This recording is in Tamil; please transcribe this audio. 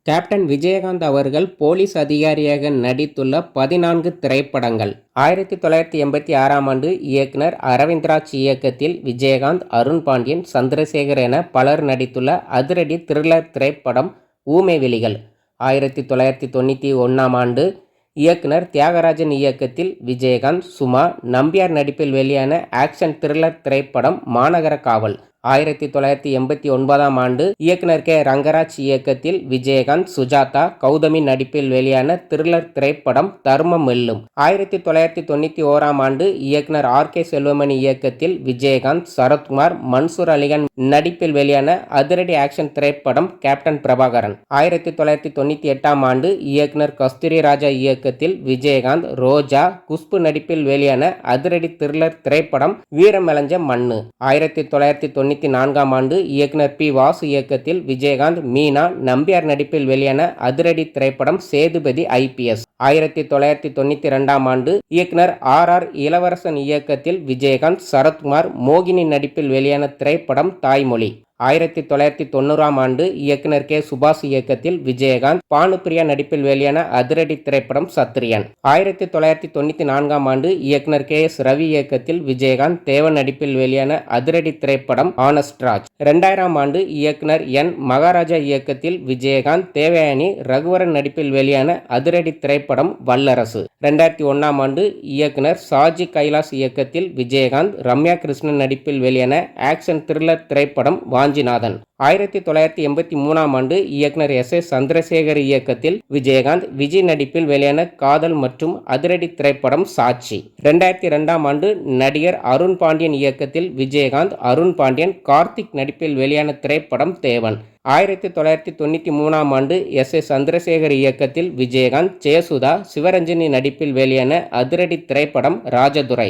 கேப்டன் விஜயகாந்த் அவர்கள் போலீஸ் அதிகாரியாக நடித்துள்ள 14 திரைப்படங்கள். 1986ஆம் ஆண்டு இயக்குனர் அரவிந்த்ராஜ் இயக்கத்தில் விஜயகாந்த், அருண் பாண்டியன், சந்திரசேகர் என பலர் நடித்துள்ள அதிரடி த்ரில்லர் திரைப்படம் ஊமை விழிகள். 1991ஆம் ஆண்டு இயக்குனர் தியாகராஜன் இயக்கத்தில் விஜயகாந்த், சுமா, நம்பியார் நடிப்பில் வெளியான ஆக்ஷன் த்ரில்லர் திரைப்படம் மாநகர காவல். 1989ஆம் ஆண்டு இயக்குனர் கே. ரங்கராஜ் இயக்கத்தில் விஜயகாந்த், சுஜாதா, கௌதமி நடிப்பில் வெளியான த்ரில்லர் திரைப்படம் தர்மம் வெல்லும். 1991ஆம் ஆண்டு இயக்குனர் ஆர். கே. செல்வமணி இயக்கத்தில் விஜயகாந்த், சரத்குமார், மன்சூர் அலிகான் நடிப்பில் வெளியான அதிரடி ஆக்ஷன் திரைப்படம் கேப்டன் பிரபாகரன். 1998ஆம் ஆண்டு இயக்குனர் கஸ்தூரி ராஜா இயக்கத்தில் விஜயகாந்த், ரோஜா, குஷ்பு நடிப்பில் வெளியான அதிரடி த்ரில்லர் திரைப்படம் வீரமளஞ்ச மண்ணு. 1994ஆம் ஆண்டு இயக்குனர் பி. வாசு இயக்கத்தில் விஜயகாந்த், மீனா, நம்பியார் நடிப்பில் வெளியான அதிரடி திரைப்படம் சேதுபதி ஐபிஎஸ். 1992ஆம் ஆண்டு இயக்குனர் ஆர். ஆர். இளவரசன் இயக்கத்தில் விஜயகாந்த், சரத்குமார், மோகினி நடிப்பில் வெளியான திரைப்படம் தாய்மொழி. 1990ஆம் ஆண்டு இயக்குனர் கே. சுபாஷ் இயக்கத்தில் விஜயகாந்த், பானுப்பிரியா நடிப்பில் வெளியான அதிரடி திரைப்படம் சத்திரியன். 1994ஆம் ஆண்டு இயக்குனர் கே. எஸ். ரவி இயக்கத்தில் விஜயகாந்த், தேவன் நடிப்பில் வெளியான அதிரடி திரைப்படம் ஆனஸ்ட் ராஜ். 2000ஆம் ஆண்டு இயக்குனர் என். மகாராஜா இயக்கத்தில் விஜயகாந்த், தேவயானி, ரகுவரன் நடிப்பில் வெளியான அதிரடி திரைப்படம் வல்லரசு. 2001ஆம் ஆண்டு இயக்குனர் சாஜி கைலாஸ் இயக்கத்தில் விஜயகாந்த், ரம்யா கிருஷ்ணன் நடிப்பில் வெளியான ஆக்ஷன் த்ரில்லர் திரைப்படம் வாஞ்சிநாதன். 1983ஆம் ஆண்டு இயக்குனர் எஸ். ஏ. சந்திரசேகர் இயக்கத்தில் விஜயகாந்த், விஜய் நடிப்பில் வெளியான காதல் மற்றும் அதிரடி திரைப்படம் சாட்சி. 2002ஆம் ஆண்டு நடிகர் அருண் பாண்டியன் இயக்கத்தில் விஜயகாந்த், அருண் பாண்டியன், கார்த்திக் நடிப்பில் வெளியான திரைப்படம் தேவன். 1993ஆம் ஆண்டு எஸ். ஏ. சந்திரசேகர் இயக்கத்தில் விஜயகாந்த், ஜெயசுதா, சிவரஞ்சனி நடிப்பில் வெளியான அதிரடி திரைப்படம் ராஜதுரை.